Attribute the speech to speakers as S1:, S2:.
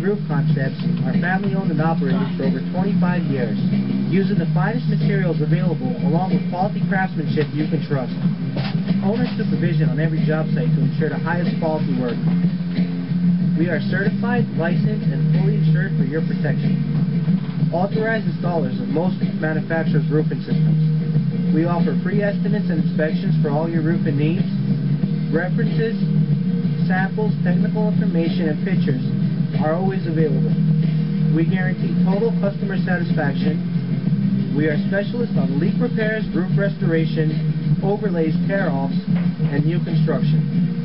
S1: Roof Concepts are family-owned and operated for over 25 years, using the finest materials available along with quality craftsmanship you can trust. Owner supervision on every job site to ensure the highest quality work. We are certified, licensed, and fully insured for your protection. Authorized installers of most manufacturers' roofing systems. We offer free estimates and inspections for all your roofing needs. References, samples, technical information, and pictures are always available. We guarantee total customer satisfaction. We are specialists on leak repairs, roof restoration, overlays, tear-offs, and new construction.